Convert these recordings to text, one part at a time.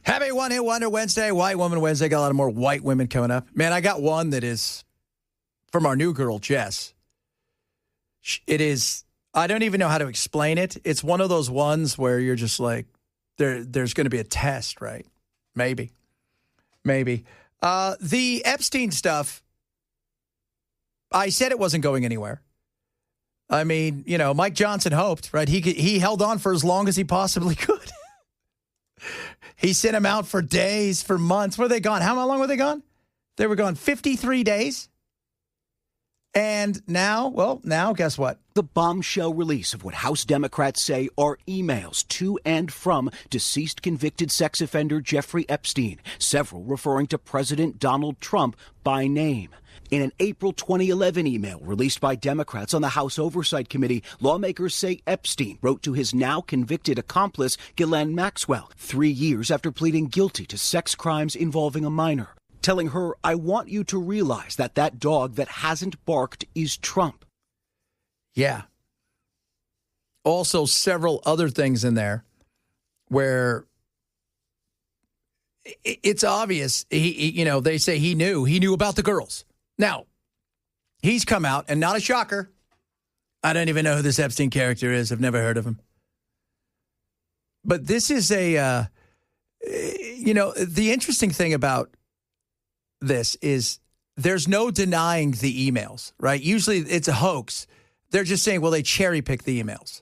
Happy One Hit Wonder Wednesday, White Woman Wednesday. Got a lot of more white women coming up. Man, I got one that is from our new girl, Jess. It is, I don't even know how to explain it. It's one of those ones where you're just like, there's going to be a test, right? Maybe. The Epstein stuff, I said it wasn't going anywhere. I mean, you know, Mike Johnson hoped, right? He held on for as long as he possibly could. He sent him out for days, for months. Were they gone? How long were they gone? They were gone 53 days. And now, guess what? The bombshell release of what House Democrats say are emails to and from deceased convicted sex offender Jeffrey Epstein, several referring to President Donald Trump by name. In an April 2011 email released by Democrats on the House Oversight Committee, lawmakers say Epstein wrote to his now convicted accomplice, Ghislaine Maxwell, 3 years after pleading guilty to sex crimes involving a minor, telling her, "I want you to realize that dog that hasn't barked is Trump." Yeah. Also, several other things in there where it's obvious. They say he knew about the girls. Now, he's come out, and not a shocker. I don't even know who this Epstein character is. I've never heard of him. But this is the interesting thing about this is there's no denying the emails, right? Usually it's a hoax. They're just saying, well, they cherry pick the emails.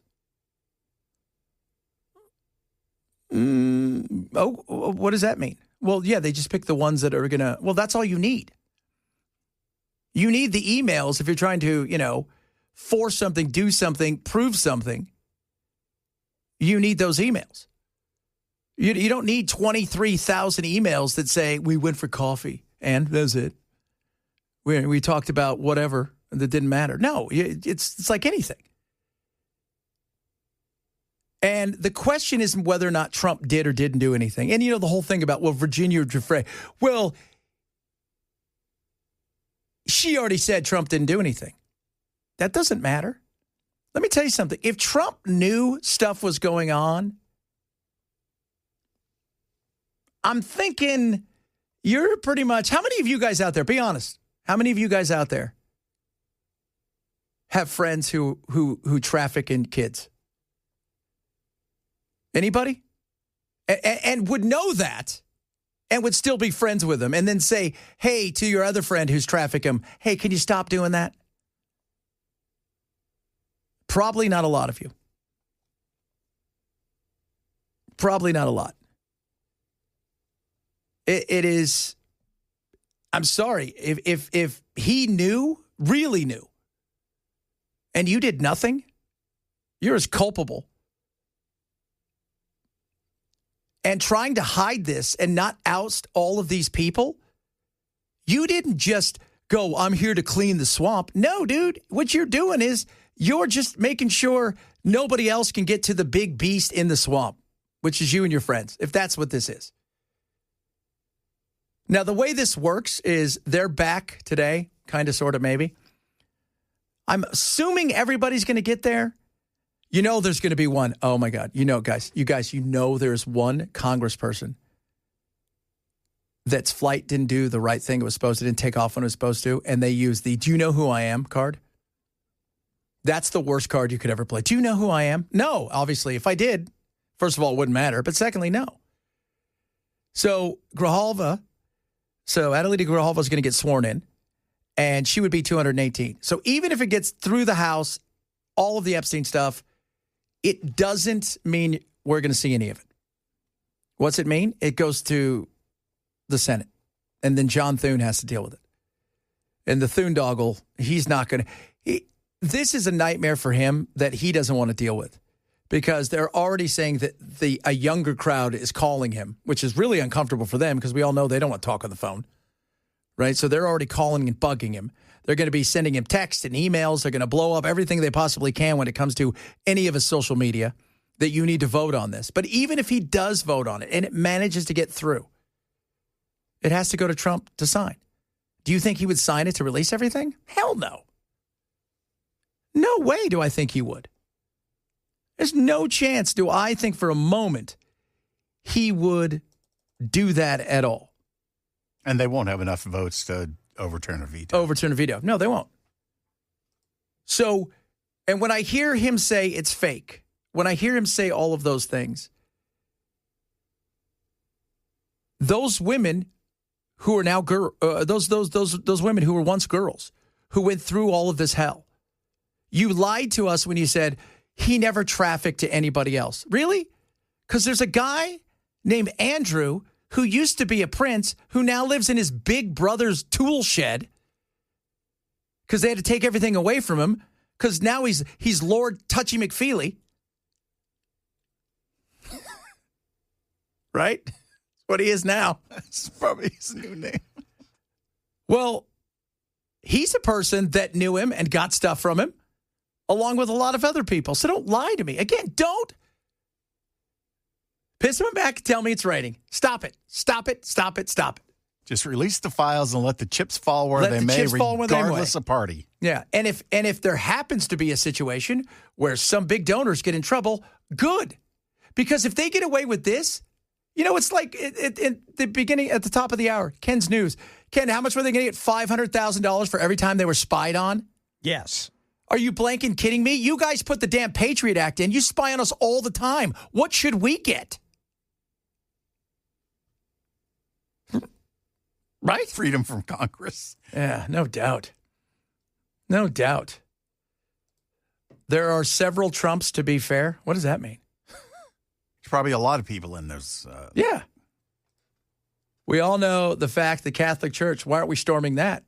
What does that mean? Well, yeah, they just pick the ones that are going to, well, that's all you need. You need the emails if you're trying to, force something, do something, prove something. You need those emails. You don't need 23,000 emails that say, we went for coffee, and that's it. We talked about whatever that didn't matter. No, it's like anything. And the question isn't whether or not Trump did or didn't do anything. And, the whole thing about, Virginia Giuffre. Well, she already said Trump didn't do anything. That doesn't matter. Let me tell you something. If Trump knew stuff was going on, I'm thinking you're pretty much, how many of you guys out there, be honest, how many of you guys out there have friends who traffic in kids? Anybody? And would know that and would still be friends with them and then say, hey, to your other friend who's trafficking him, hey, can you stop doing that? Probably not a lot of you. Probably not a lot. It is, I'm sorry, if he knew, really knew, and you did nothing, you're as culpable. And trying to hide this and not oust all of these people, you didn't just go, I'm here to clean the swamp. No, dude, what you're doing is you're just making sure nobody else can get to the big beast in the swamp, which is you and your friends, if that's what this is. Now, the way this works is they're back today, kind of, sort of, maybe. I'm assuming everybody's going to get there. There's going to be one. Oh, my God. Guys, there's one congressperson that's flight didn't do the right thing it was supposed to, didn't take off when it was supposed to, and they used the do you know who I am card. That's the worst card you could ever play. Do you know who I am? No, obviously. If I did, first of all, it wouldn't matter. But secondly, no. So Adelita Grijalva is going to get sworn in, and she would be 218. So even if it gets through the House, all of the Epstein stuff, it doesn't mean we're going to see any of it. What's it mean? It goes to the Senate, and then John Thune has to deal with it. And the Thune doggle, he's not going to. This is a nightmare for him that he doesn't want to deal with because they're already saying that a younger crowd is calling him, which is really uncomfortable for them because we all know they don't want to talk on the phone, right? So they're already calling and bugging him. They're going to be sending him texts and emails. They're going to blow up everything they possibly can when it comes to any of his social media that you need to vote on this. But even if he does vote on it and it manages to get through, it has to go to Trump to sign. Do you think he would sign it to release everything? Hell no. No way do I think he would. There's no chance do I think for a moment he would do that at all. And they won't have enough votes to overturn a veto. No, they won't. So, and when I hear him say it's fake, when I hear him say all of those things, those women who are now those women who were once girls, who went through all of this hell, you lied to us when you said he never trafficked to anybody else. Really? Because there's a guy named Andrew who used to be a prince who now lives in his big brother's tool shed because they had to take everything away from him because now he's Lord Touchy McFeely. Right? That's what he is now. That's probably his new name. Well, he's a person that knew him and got stuff from him, along with a lot of other people. So don't lie to me. Again, don't piss him back and tell me it's raining. Stop it. Stop it. Stop it. Stop it. Just release the files and let the chips fall where they may, regardless of party. Yeah, and if there happens to be a situation where some big donors get in trouble, good. Because if they get away with this, it's like at the beginning, at the top of the hour, Ken's news. Ken, how much were they going to get? $500,000 for every time they were spied on? Yes. Are you blanking kidding me? You guys put the damn Patriot Act in. You spy on us all the time. What should we get? Right? Freedom from Congress. Yeah, no doubt. No doubt. There are several Trumps, to be fair. What does that mean? There's probably a lot of people in those. Yeah. We all know the fact the Catholic Church, why aren't we storming that?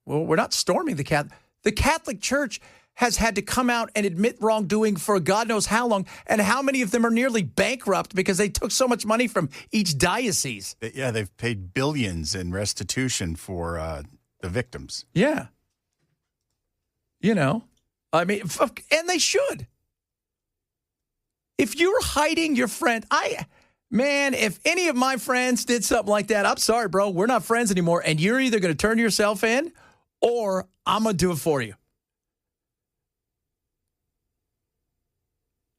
Well, we're not storming the Catholic. The Catholic Church has had to come out and admit wrongdoing for God knows how long, and how many of them are nearly bankrupt because they took so much money from each diocese. Yeah, they've paid billions in restitution for the victims. Yeah. I mean, and they should. If you're hiding your friend, if any of my friends did something like that, I'm sorry, bro, we're not friends anymore, and you're either going to turn yourself in or I'm going to do it for you.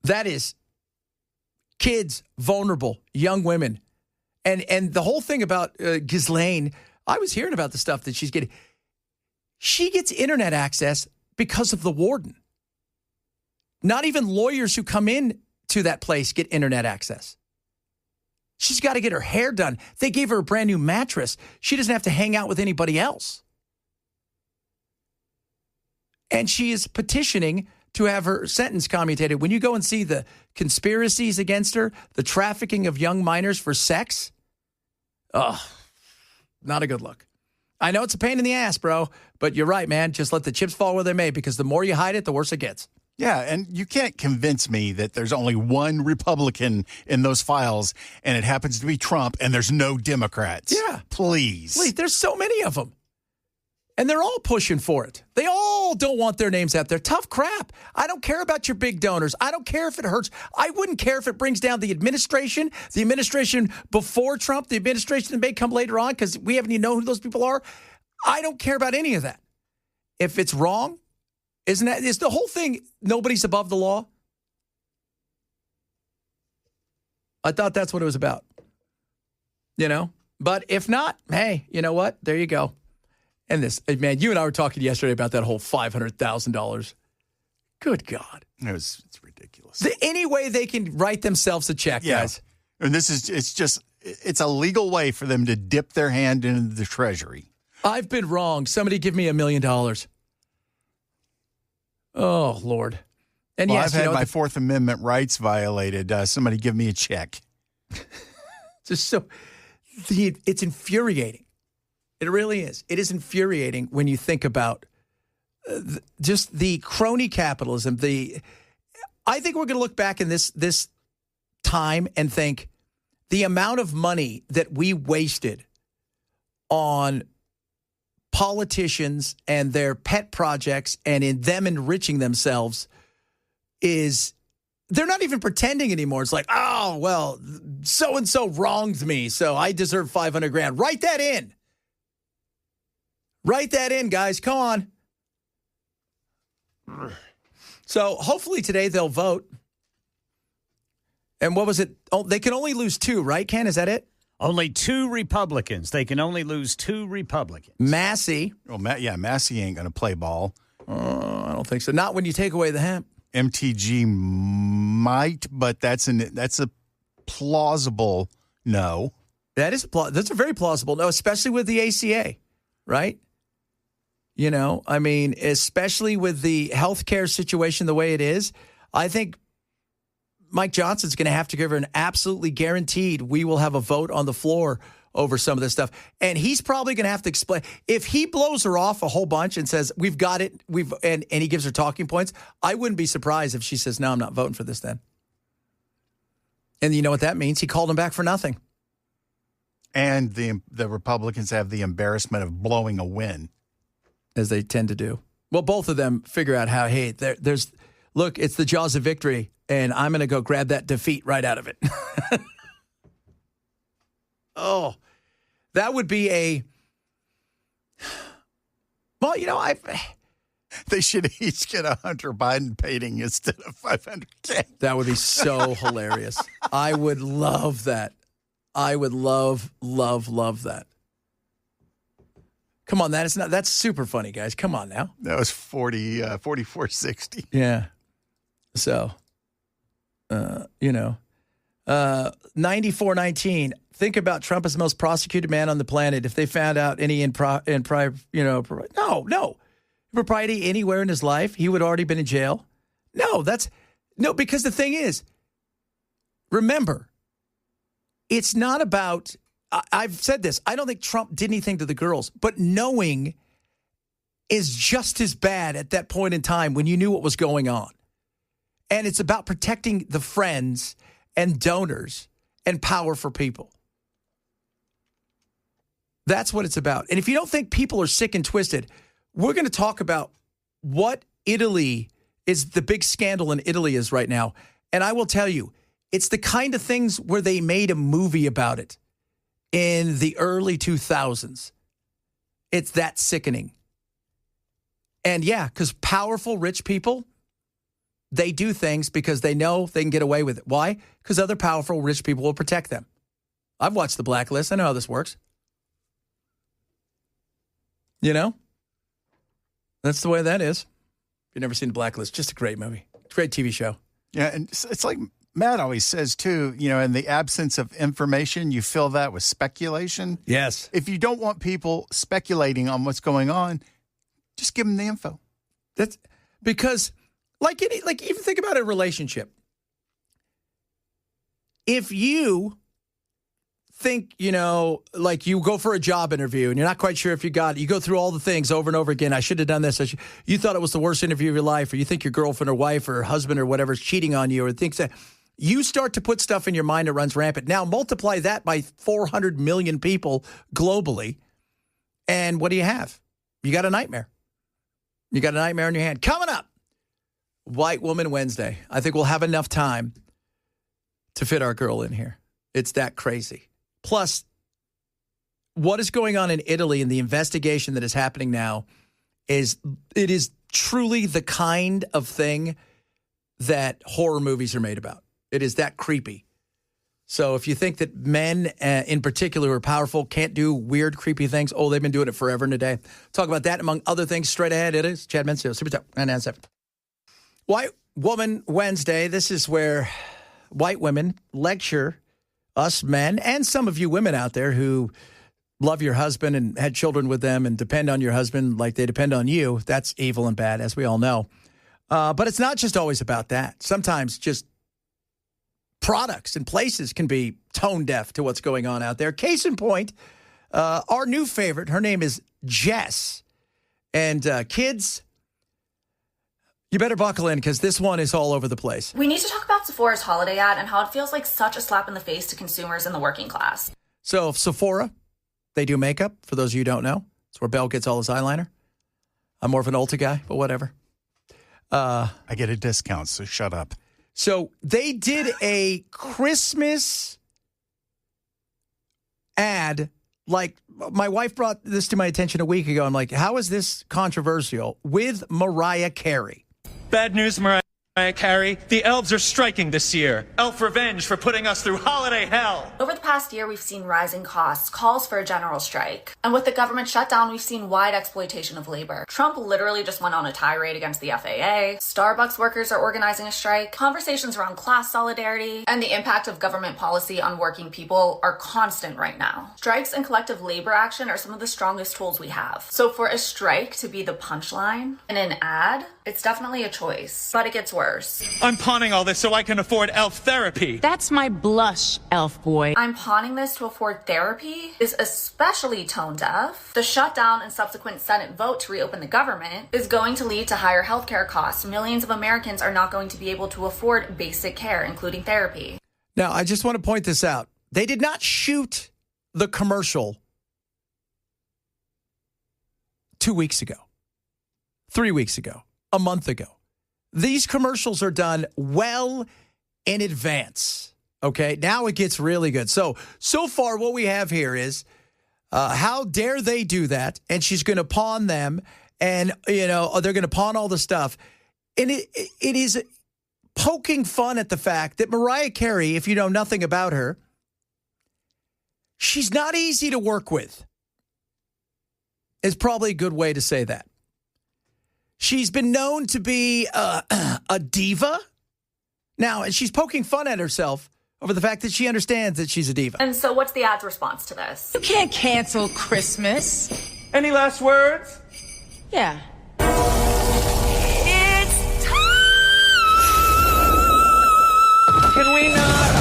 That is kids, vulnerable, young women. And the whole thing about Ghislaine, I was hearing about the stuff that she's getting. She gets internet access because of the warden. Not even lawyers who come in to that place get internet access. She's got to get her hair done. They gave her a brand new mattress. She doesn't have to hang out with anybody else. And she is petitioning to have her sentence commutated. When you go and see the conspiracies against her, the trafficking of young minors for sex, not a good look. I know it's a pain in the ass, bro, but you're right, man. Just let the chips fall where they may, because the more you hide it, the worse it gets. Yeah, and you can't convince me that there's only one Republican in those files, and it happens to be Trump, and there's no Democrats. Yeah. Please. There's so many of them. And they're all pushing for it. They all don't want their names out there. Tough crap. I don't care about your big donors. I don't care if it hurts. I wouldn't care if it brings down the administration before Trump, the administration that may come later on, because we haven't even known who those people are. I don't care about any of that. If it's wrong, is the whole thing nobody's above the law? I thought that's what it was about. But if not, hey, you know what? There you go. And this, man, you and I were talking yesterday about that whole $500,000. Good God. It's ridiculous. Any way they can write themselves a check, guys. And it's a legal way for them to dip their hand into the Treasury. I've been wrong. Somebody give me $1 million. Oh, Lord. And I've had my Fourth Amendment rights violated. Somebody give me a check. It's infuriating. It really is. It is infuriating when you think about just the crony capitalism. I think we're going to look back in this time and think the amount of money that we wasted on politicians and their pet projects and in them enriching themselves they're not even pretending anymore. It's like, oh, well, so-and-so wronged me, so I deserve $500,000. Write that in. Write that in, guys. Come on. So hopefully today they'll vote. And what was it? Oh, they can only lose 2, right, Ken? Is that it? Only 2 Republicans. They can only lose 2 Republicans. Massey. Well, Massey ain't going to play ball. I don't think so. Not when you take away the hemp. MTG might, but that's a plausible no. That's a very plausible no, especially with the ACA, right? You know, I mean, especially with the healthcare situation the way it is, I think Mike Johnson's going to have to give her an absolutely guaranteed we will have a vote on the floor over some of this stuff. And he's probably going to have to explain. If he blows her off a whole bunch and says, we've got it, and he gives her talking points, I wouldn't be surprised if she says, no, I'm not voting for this then. And you know what that means? He called him back for nothing. And the Republicans have the embarrassment of blowing a win. As they tend to do. Well, both of them figure out how, hey, look, it's the jaws of victory, and I'm going to go grab that defeat right out of it. Oh, that would be well, you know, they should each get a Hunter Biden painting instead of $500K. That would be so hilarious. I would love that. I would love that. Come on, that's super funny, guys. Come on now. That was 4460. Yeah. So, 9419. Think about Trump as the most prosecuted man on the planet. If they found out any impropriety anywhere in his life, he would already been in jail. No, because the thing is, remember, it's not about, I've said this, I don't think Trump did anything to the girls, but knowing is just as bad at that point in time when you knew what was going on. And it's about protecting the friends and donors and powerful people. That's what it's about. And if you don't think people are sick and twisted, we're going to talk about what Italy is, the big scandal in Italy is right now. And I will tell you, it's the kind of things where they made a movie about it in the early 2000s. It's that sickening. And yeah, because powerful, rich people, they do things because they know they can get away with it. Why? Because other powerful, rich people will protect them. I've watched The Blacklist. I know how this works. You know? That's the way that is. If you've never seen The Blacklist, just a great movie. Great TV show. Yeah, and it's like Matt always says, too, in the absence of information, you fill that with speculation. Yes. If you don't want people speculating on what's going on, just give them the info. That's because, even think about a relationship. If you think, you go for a job interview and you're not quite sure if you got it, you go through all the things over and over again. I should have done this. You thought it was the worst interview of your life, or you think your girlfriend or wife or husband or whatever is cheating on you, or thinks that you start to put stuff in your mind that runs rampant. Now multiply that by 400 million people globally. And what do you have? You got a nightmare. You got a nightmare in your hand. Coming up, White Woman Wednesday. I think we'll have enough time to fit our girl in here. It's that crazy. Plus, what is going on in Italy and the investigation that is happening now is truly the kind of thing that horror movies are made about. It is that creepy. So if you think that men in particular who are powerful can't do weird, creepy things, they've been doing it forever and a day. Talk about that among other things straight ahead. It is Chad Benson, Super Talk 997. White Woman Wednesday. This is where white women lecture us men and some of you women out there who love your husband and had children with them and depend on your husband like they depend on you. That's evil and bad, as we all know. But it's not just always about that. Sometimes just products and places can be tone deaf to what's going on out there. Case in point, our new favorite, her name is Jess. And kids, you better buckle in because this one is all over the place. We need to talk about Sephora's holiday ad and how it feels like such a slap in the face to consumers in the working class. So Sephora, they do makeup, for those of you who don't know. It's where Belle gets all his eyeliner. I'm more of an Ulta guy, but whatever. I get a discount, so shut up. So they did a Christmas ad. Like, my wife brought this to my attention a week ago. I'm like, how is this controversial? With Mariah Carey. Bad news, Mariah Carrie, the elves are striking this year. Elf revenge for putting us through holiday hell. Over the past year, we've seen rising costs, calls for a general strike. And with the government shutdown, we've seen wide exploitation of labor. Trump literally just went on a tirade against the FAA. Starbucks workers are organizing a strike. Conversations around class solidarity and the impact of government policy on working people are constant right now. Strikes and collective labor action are some of the strongest tools we have. So for a strike to be the punchline in an ad, it's definitely a choice. But it gets worse. I'm pawning all this so I can afford elf therapy. That's my blush, elf boy. I'm pawning this to afford therapy is especially tone deaf. The shutdown and subsequent Senate vote to reopen the government is going to lead to higher healthcare costs. Millions of Americans are not going to be able to afford basic care, including therapy. Now, I just want to point this out. They did not shoot the commercial 2 weeks ago, 3 weeks ago, a month ago. These commercials are done well in advance. Okay, now it gets really good. So far what we have here is how dare they do that? And she's going to pawn them, and they're going to pawn all the stuff. And it is poking fun at the fact that Mariah Carey, if you know nothing about her, she's not easy to work with. Is probably a good way to say that. She's been known to be a diva. Now, and she's poking fun at herself over the fact that she understands that she's a diva. And so what's the ad's response to this? You can't cancel Christmas. Any last words? Yeah. It's Can we not?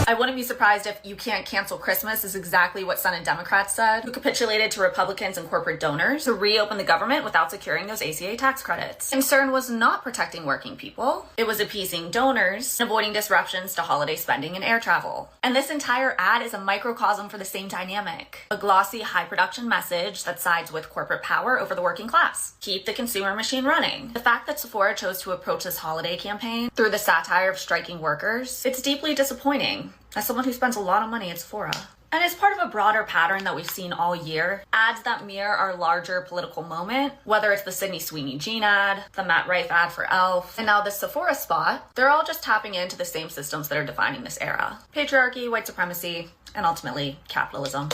I wouldn't be surprised if you can't cancel Christmas is exactly what Senate Democrats said, who capitulated to Republicans and corporate donors to reopen the government without securing those ACA tax credits. Concern was not protecting working people. It was appeasing donors and avoiding disruptions to holiday spending and air travel. And this entire ad is a microcosm for the same dynamic. A glossy, high production message that sides with corporate power over the working class. Keep the consumer machine running. The fact that Sephora chose to approach this holiday campaign through the satire of striking workers, it's deeply disappointing. As someone who spends a lot of money at Sephora. And it's part of a broader pattern that we've seen all year. Ads that mirror our larger political moment, whether it's the Sydney Sweeney Jean ad, the Matt Rife ad for Elf, and now this Sephora spot, they're all just tapping into the same systems that are defining this era. Patriarchy, white supremacy, and ultimately capitalism.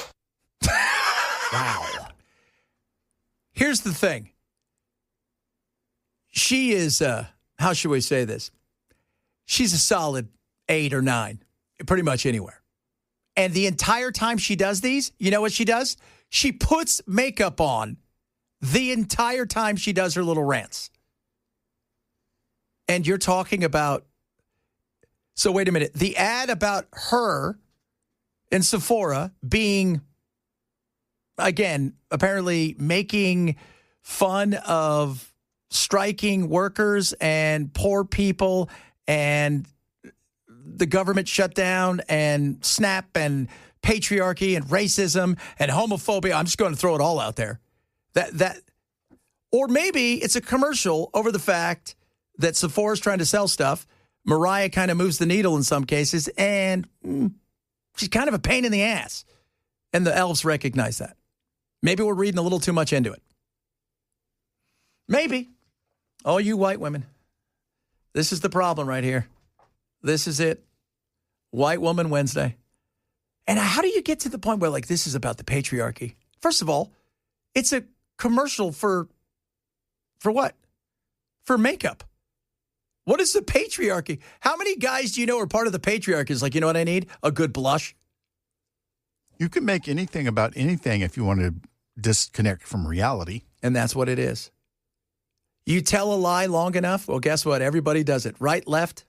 Wow. Here's the thing. She is, how should we say this? She's a solid 8 or 9. Pretty much anywhere. And the entire time she does these, you know what she does? She puts makeup on the entire time she does her little rants. And you're talking about, so wait a minute, the ad about her in Sephora being, again, apparently making fun of striking workers and poor people and the government shutdown and SNAP and patriarchy and racism and homophobia. I'm just going to throw it all out there. Or maybe it's a commercial over the fact that Sephora's trying to sell stuff. Mariah kind of moves the needle in some cases, and she's kind of a pain in the ass. And the elves recognize that. Maybe we're reading a little too much into it. Maybe. Oh, you white women. This is the problem right here. This is it. White Woman Wednesday. And how do you get to the point where, like, this is about the patriarchy? First of all, it's a commercial for what? For makeup. What is the patriarchy? How many guys do you know are part of the patriarchy? Is like, you know what I need? A good blush. You can make anything about anything if you want to disconnect from reality. And that's what it is. You tell a lie long enough, well, guess what? Everybody does it. Right, left.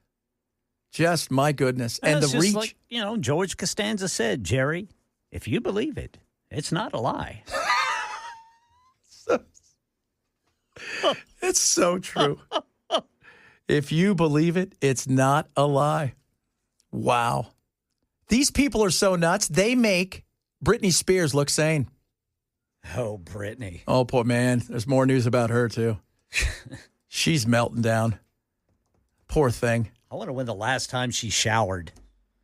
Just my goodness. And the reach. Like, George Costanza said, Jerry, if you believe it, it's not a lie. It's so true. If you believe it, it's not a lie. Wow. These people are so nuts, they make Britney Spears look sane. Oh, Britney. Oh, poor man. There's more news about her, too. She's melting down. Poor thing. I wonder when the last time she showered.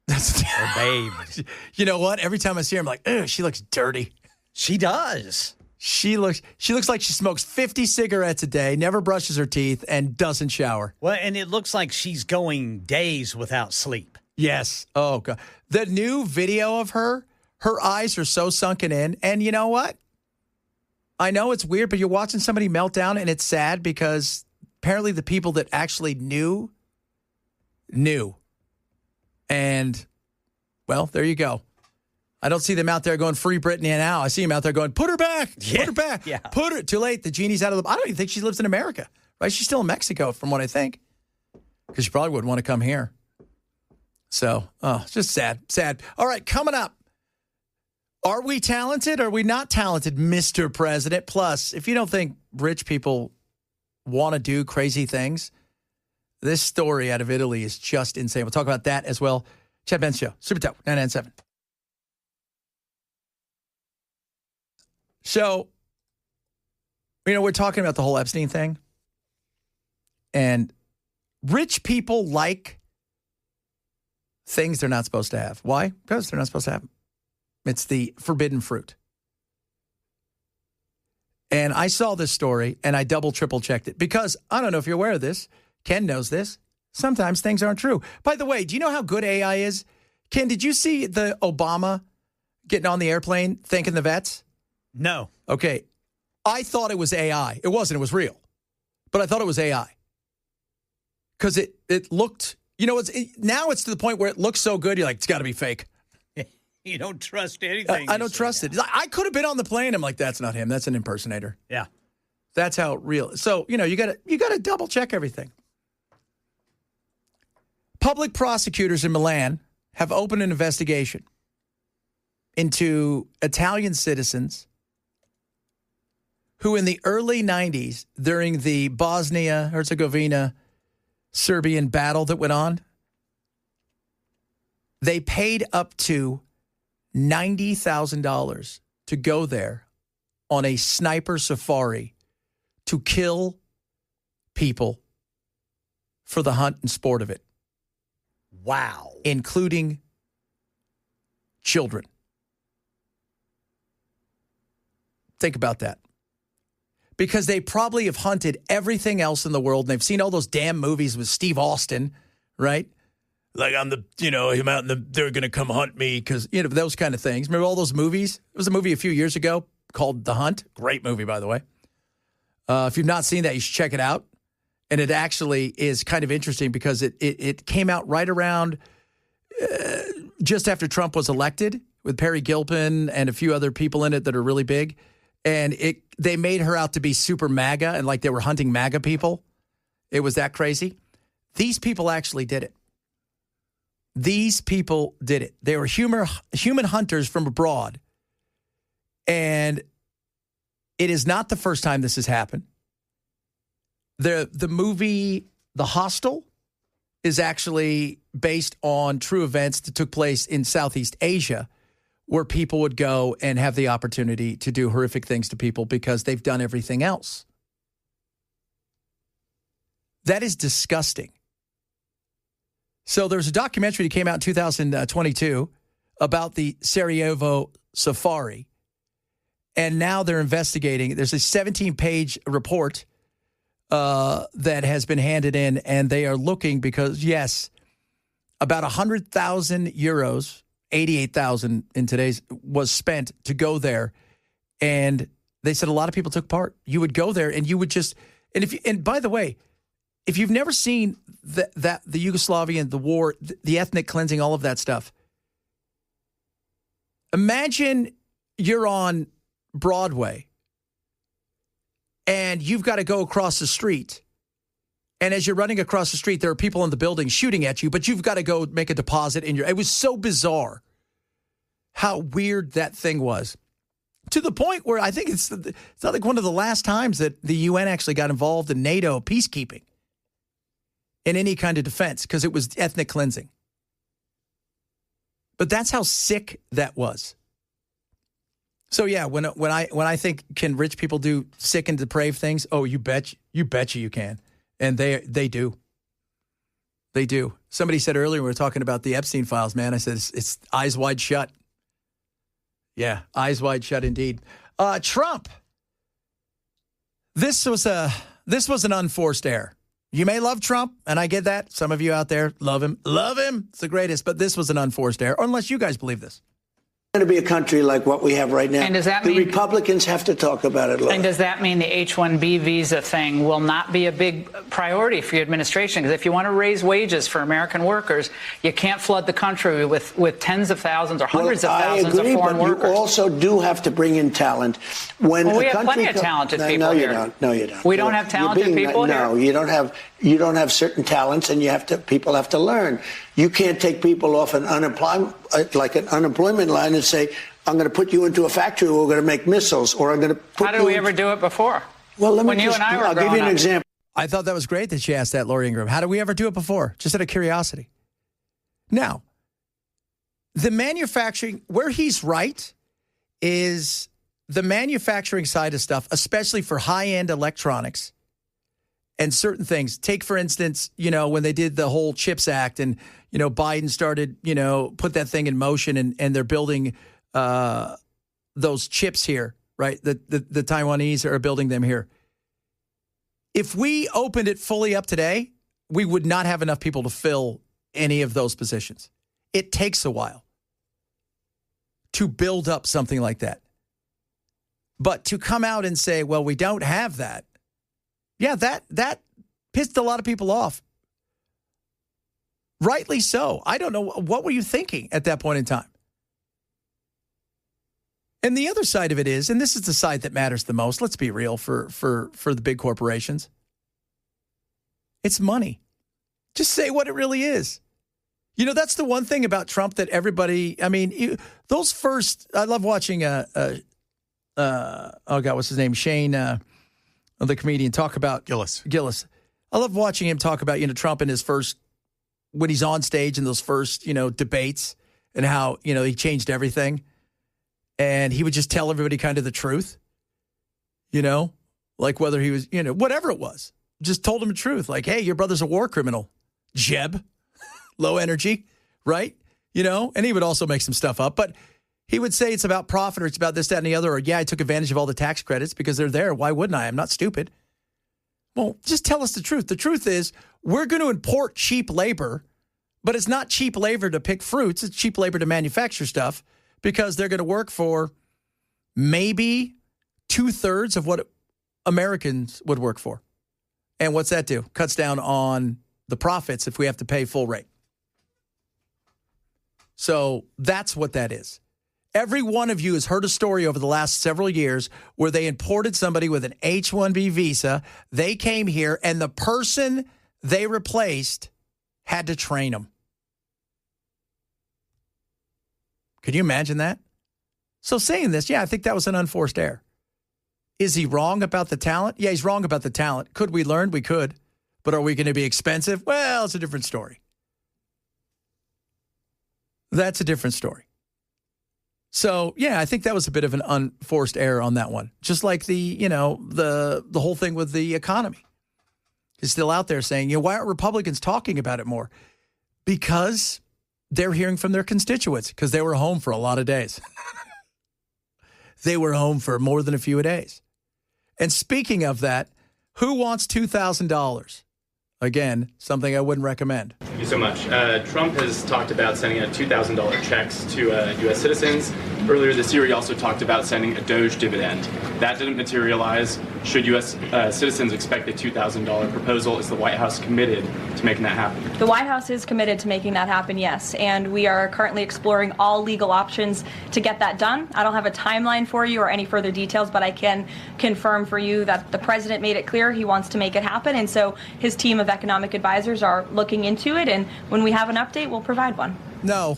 That's or bathed. You know what? Every time I see her, I'm like, ugh, she looks dirty. She does. She looks like she smokes 50 cigarettes a day, never brushes her teeth, and doesn't shower. Well, and it looks like she's going days without sleep. Yes. Oh, God. The new video of her eyes are so sunken in. And you know what? I know it's weird, but you're watching somebody melt down, and it's sad because apparently the people that actually knew. And, well, there you go. I don't see them out there going, free Britney now. I see them out there going, put her back. Put her back. Yeah. Put her. Too late. The genie's out of the... I don't even think she lives in America. Right? She's still in Mexico, from what I think. Because she probably wouldn't want to come here. So, it's just sad. Sad. All right, coming up. Are we talented? Are we not talented, Mr. President? Plus, if you don't think rich people want to do crazy things, this story out of Italy is just insane. We'll talk about that as well. Chad Benson Show, Super Talk 997. So, we're talking about the whole Epstein thing. And rich people like things they're not supposed to have. Why? Because they're not supposed to have them. It's the forbidden fruit. And I saw this story, and I double, triple checked it. Because, I don't know if you're aware of this. Ken knows this. Sometimes things aren't true. By the way, do you know how good AI is? Ken, did you see the Obama getting on the airplane thanking the vets? No. Okay. I thought it was AI. It wasn't. It was real. But I thought it was AI. Because it looked, now it's to the point where it looks so good, you're like, it's got to be fake. You don't trust anything. I don't trust it. I could have been on the plane. I'm like, that's not him. That's an impersonator. Yeah. That's how real. So, you gotta double check everything. Public prosecutors in Milan have opened an investigation into Italian citizens who in the early 90s, during the Bosnia-Herzegovina Serbian battle that went on, they paid up to $90,000 to go there on a sniper safari to kill people for the hunt and sport of it. Wow. Including children. Think about that. Because they probably have hunted everything else in the world, and they've seen all those damn movies with Steve Austin, right? Like I'm him out they're going to come hunt me because, those kind of things. Remember all those movies? There was a movie a few years ago called The Hunt. Great movie, by the way. If you've not seen that, you should check it out. And it actually is kind of interesting because it came out right around just after Trump was elected with Perry Gilpin and a few other people in it that are really big. And they made her out to be super MAGA and like they were hunting MAGA people. It was that crazy. These people actually did it. These people did it. They were human hunters from abroad. And it is not the first time this has happened. The movie The Hostel is actually based on true events that took place in Southeast Asia, where people would go and have the opportunity to do horrific things to people because they've done everything else. That is disgusting. So there's a documentary that came out in 2022 about the Sarajevo Safari. And now they're investigating. There's a 17-page report that has been handed in, and they are looking because, yes, about 100,000 euros, 88,000 in today's, was spent to go there. And they said a lot of people took part. You would go there and you would just, and by the way, if you've never seen the Yugoslavian, the war, the ethnic cleansing, all of that stuff, imagine you're on Broadway and you've got to go across the street. And as you're running across the street, there are people in the building shooting at you, but you've got to go make a deposit in your... It was so bizarre how weird that thing was. To the point where I think it's not like one of the last times that the UN actually got involved in NATO peacekeeping in any kind of defense because it was ethnic cleansing. But that's how sick that was. So yeah, when I think, can rich people do sick and depraved things? Oh, you betcha you can. And they do. They do. Somebody said earlier, we were talking about the Epstein files, man. I said, it's eyes wide shut. Yeah, eyes wide shut indeed. Trump This was an unforced error. You may love Trump, and I get that. Some of you out there love him. Love him. It's the greatest. But this was an unforced error, unless you guys believe this. Going to be a country like what we have right now. And does that the mean Republicans have to talk about it? And does that mean the H-1B visa thing will not be a big priority for your administration? Because if you want to raise wages for American workers, you can't flood the country with tens of thousands or hundreds of thousands of foreign workers. You also do have to bring in talent. We have plenty of talented people here. No, you don't. We don't have talented people here. No, you don't have. You don't have certain talents, and people have to learn. You can't take people off an unemployment line and say, I'm going to put you into a factory where we're going to make missiles, or I'm going to put How did we ever do it before? Well, I'll give you an example. I thought that was great that she asked that, Lori Ingram. How did we ever do it before? Just out of curiosity. Now, the manufacturing, where he's right, is the manufacturing side of stuff, especially for high-end electronics and certain things. Take, for instance, when they did the whole CHIPS Act and, Biden started, put that thing in motion and they're building those chips here, right? The Taiwanese are building them here. If we opened it fully up today, we would not have enough people to fill any of those positions. It takes a while to build up something like that. But to come out and say, well, we don't have that. Yeah, that pissed a lot of people off. Rightly so. I don't know. What were you thinking at that point in time? And the other side of it is, and this is the side that matters the most, let's be real, for the big corporations. It's money. Just say what it really is. That's the one thing about Trump that everybody, I love watching, what's his name? Shane, the comedian, talk about Gillis. I love watching him talk about, Trump in his first, when he's on stage in those first, debates and how, he changed everything. And he would just tell everybody kind of the truth, like whether he was, whatever it was, just told him the truth. Like, hey, your brother's a war criminal, Jeb, low energy, right? And he would also make some stuff up, but he would say it's about profit or it's about this, that, and the other, or yeah, I took advantage of all the tax credits because they're there. Why wouldn't I? I'm not stupid. Well, just tell us the truth. The truth is we're going to import cheap labor, but it's not cheap labor to pick fruits. It's cheap labor to manufacture stuff because they're going to work for maybe 2/3 of what Americans would work for. And what's that do? Cuts down on the profits if we have to pay full rate. So that's what that is. Every one of you has heard a story over the last several years where they imported somebody with an H-1B visa. They came here, and the person they replaced had to train them. Can you imagine that? So saying this, yeah, I think that was an unforced error. Is he wrong about the talent? Yeah, he's wrong about the talent. Could we learn? We could. But are we going to be expensive? Well, it's a different story. That's a different story. So, yeah, I think that was a bit of an unforced error on that one. Just like the whole thing with the economy. He's still out there saying, why aren't Republicans talking about it more? Because they're hearing from their constituents, because they were home for a lot of days. They were home for more than a few days. And speaking of that, who wants $2,000? Again, something I wouldn't recommend. Thank you so much. Trump has talked about sending out $2,000 checks to U.S. citizens. Earlier this year, he also talked about sending a Doge dividend. That didn't materialize. Should U.S. Citizens expect a $2,000 proposal? Is the White House committed to making that happen? The White House is committed to making that happen, yes. And we are currently exploring all legal options to get that done. I don't have a timeline for you or any further details, but I can confirm for you that the president made it clear he wants to make it happen. And so his team of economic advisors are looking into it. And when we have an update, we'll provide one. No.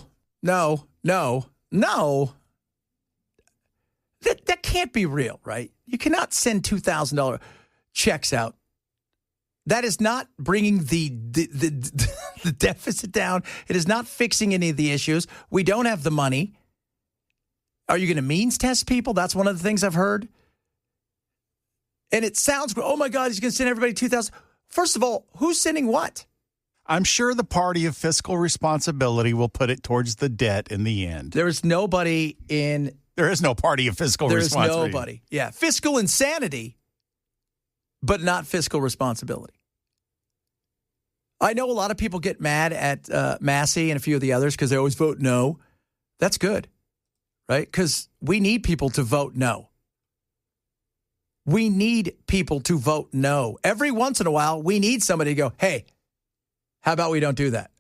That can't be real, right? You cannot send $2,000 checks out. That is not bringing the deficit down. It is not fixing any of the issues. We don't have the money. Are you going to means test people? That's one of the things I've heard. And it sounds, oh my God, he's going to send everybody $2,000. First of all, who's sending what? I'm sure the party of fiscal responsibility will put it towards the debt in the end. There is nobody in... There is no party of fiscal responsibility. There is nobody. Yeah. Fiscal insanity but not fiscal responsibility. I know a lot of people get mad at Massey and a few of the others because they always vote no. That's good, right? Because we need people to vote no. We need people to vote no. Every once in a while, we need somebody to go, hey, how about we don't do that?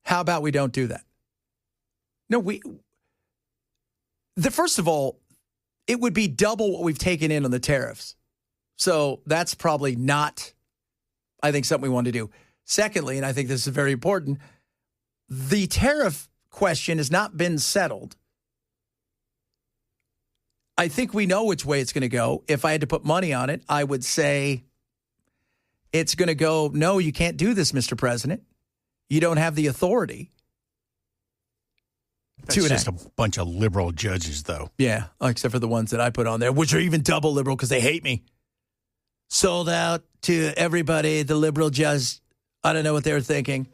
How about we don't do that? No, first of all, it would be double what we've taken in on the tariffs. So that's probably not, I think, something we want to do. Secondly, and I think this is very important, the tariff question has not been settled. I think we know which way it's going to go. If I had to put money on it, I would say it's going to go, no, you can't do this, Mr. President. You don't have the authority. That's just a bunch of liberal judges, though. Yeah, except for the ones that I put on there, which are even double liberal because they hate me. Sold out to everybody, the liberal judge. I don't know what they were thinking.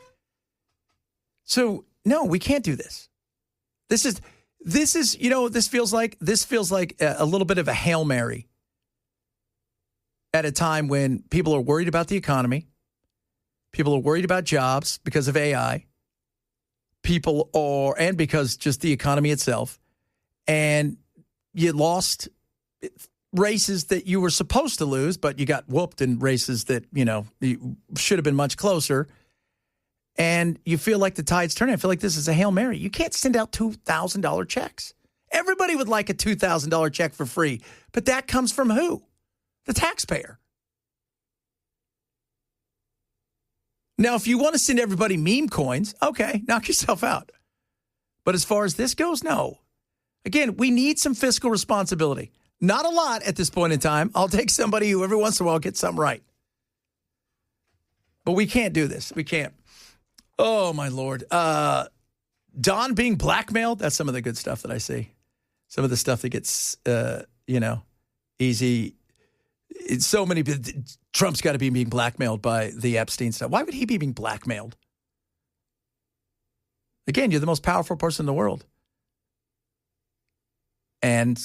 So, no, we can't do this. This is, this feels like a little bit of a Hail Mary at a time when people are worried about the economy. People are worried about jobs because of AI. And because just the economy itself. And you lost races that you were supposed to lose, but you got whooped in races that, you should have been much closer. And you feel like the tide's turning. I feel like this is a Hail Mary. You can't send out $2,000 checks. Everybody would like a $2,000 check for free. But that comes from who? The taxpayer. Now, if you want to send everybody meme coins, okay, knock yourself out. But as far as this goes, no. Again, we need some fiscal responsibility. Not a lot at this point in time. I'll take somebody who every once in a while gets something right. But we can't do this. We can't. Oh, my Lord. Don being blackmailed, that's some of the good stuff that I see. Some of the stuff that gets, easy. It's so many. Trump's got to be being blackmailed by the Epstein stuff. Why would he be being blackmailed? Again, you're the most powerful person in the world. And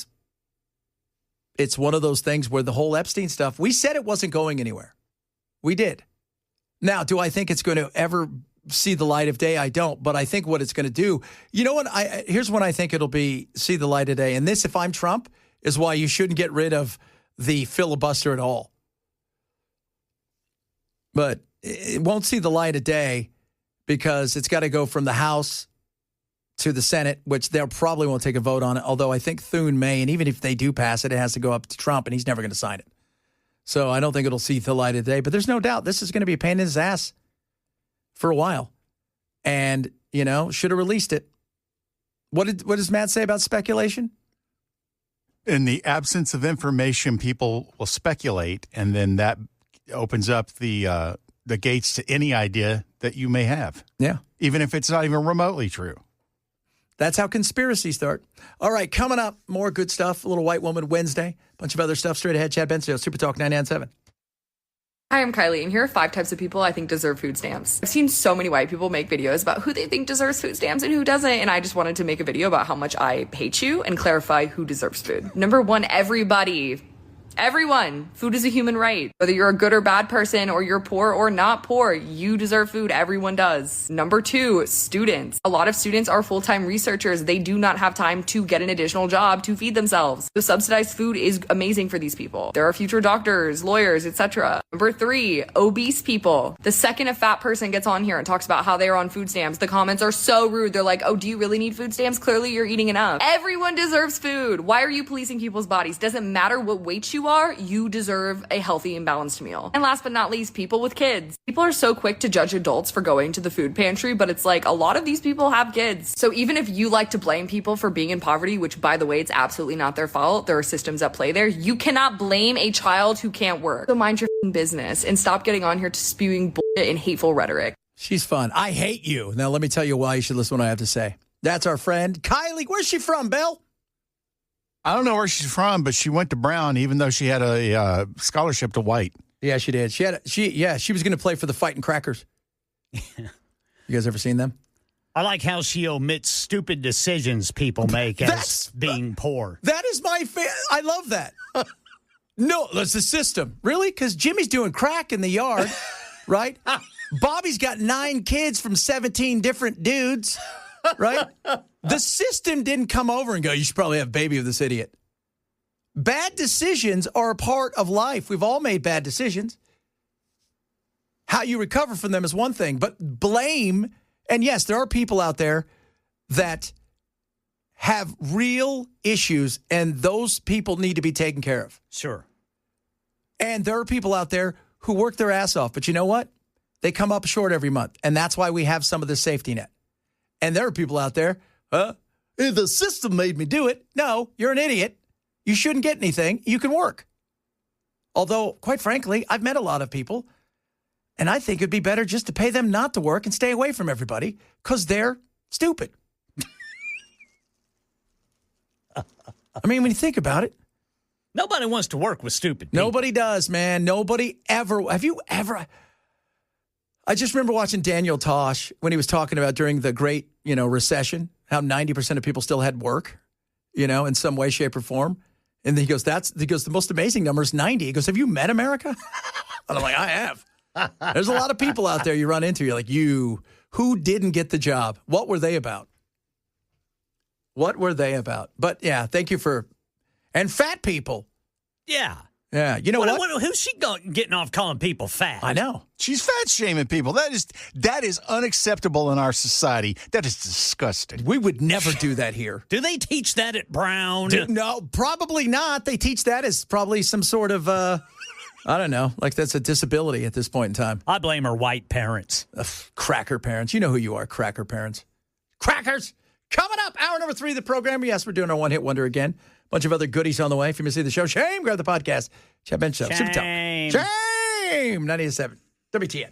it's one of those things where the whole Epstein stuff, we said it wasn't going anywhere. We did. Now, do I think it's going to ever see the light of day? I don't. But I think what it's going to do, you know what? Here's when I think it'll see the light of day. And this, if I'm Trump, is why you shouldn't get rid of the filibuster at all. But it won't see the light of day because it's got to go from the House to the Senate, which they probably won't take a vote on it, although I think Thune may, and even if they do pass it, it has to go up to Trump, and he's never going to sign it. So I don't think it'll see the light of day, but there's no doubt this is going to be a pain in his ass for a while. And, should have released it. What does Matt say about speculation? In the absence of information, people will speculate, and then that opens up the gates to any idea that you may have. Yeah. Even if it's not even remotely true. That's how conspiracies start. All right, coming up, more good stuff. A little White Woman Wednesday. Bunch of other stuff straight ahead. Chad Benson, Super Talk 99.7. Hi, I'm Kylie, and here are 5 types of people I think deserve food stamps. I've seen so many white people make videos about who they think deserves food stamps and who doesn't, and I just wanted to make a video about how much I hate you and clarify who deserves food. Number 1, everybody. Everyone. Food is a human right. Whether you're a good or bad person, or you're poor or not poor, you deserve food. Everyone does. Number 2, students. A lot of students are full-time researchers. They do not have time to get an additional job to feed themselves. So subsidized food is amazing for these people. There are future doctors, lawyers, etc. Number 3, obese people. The second a fat person gets on here and talks about how they are on food stamps, the comments are so rude. They're like, oh, do you really need food stamps? Clearly you're eating enough. Everyone deserves food. Why are you policing people's bodies? Doesn't matter what weight you are, you deserve a healthy and balanced meal. And last but not least, people with kids. People are so quick to judge adults for going to the food pantry, but it's like a lot of these people have kids. So even if you like to blame people for being in poverty, which by the way, it's absolutely not their fault, there are systems at play there, you cannot blame a child who can't work. So mind your business and stop getting on here to spewing bullshit and hateful rhetoric. She's fun. I hate you. Now let me tell you why you should listen to what I have to say. That's our friend Kylie. Where's she from, Bill? I don't know where she's from, but she went to Brown, even though she had a scholarship to White. Yeah, she did. She was going to play for the Fighting Crackers. You guys ever seen them? I like how she omits stupid decisions people make as being poor. That is my I love that. No, that's the system. Really? Because Jimmy's doing crack in the yard, right? Bobby's got 9 kids from 17 different dudes, right? The system didn't come over and go, you should probably have a baby with this idiot. Bad decisions are a part of life. We've all made bad decisions. How you recover from them is one thing, but blame, and yes, there are people out there that have real issues, and those people need to be taken care of. Sure. And there are people out there who work their ass off, but you know what? They come up short every month, and that's why we have some of this safety net. And there are people out there, the system made me do it. No, you're an idiot. You shouldn't get anything. You can work. Although, quite frankly, I've met a lot of people, and I think it'd be better just to pay them not to work and stay away from everybody because they're stupid. I mean, when you think about it. Nobody wants to work with stupid people. Nobody does, man. Nobody ever. Have you ever? I just remember watching Daniel Tosh when he was talking about during the great, recession, how 90% of people still had work, in some way, shape, or form. And then he goes, the most amazing number is 90. He goes, have you met America? And I'm like, I have. There's a lot of people out there you run into. You're like, who didn't get the job? What were they about? What were they about? But yeah, thank you and fat people. Yeah. Yeah. You know what? Who's she getting off calling people fat? I know. She's fat shaming people. That is unacceptable in our society. That is disgusting. We would never do that here. Do they teach that at Brown? No, probably not. They teach that as probably some sort of, I don't know, like that's a disability at this point in time. I blame her white parents. Cracker parents. You know who you are, cracker parents. Crackers! Coming up, hour number 3 of the program. Yes, we're doing our one-hit wonder again. Bunch of other goodies on the way. If you missed the show, shame. Grab the podcast. Chat Bench Show. Super Talk. Shame. 98.7 WTN.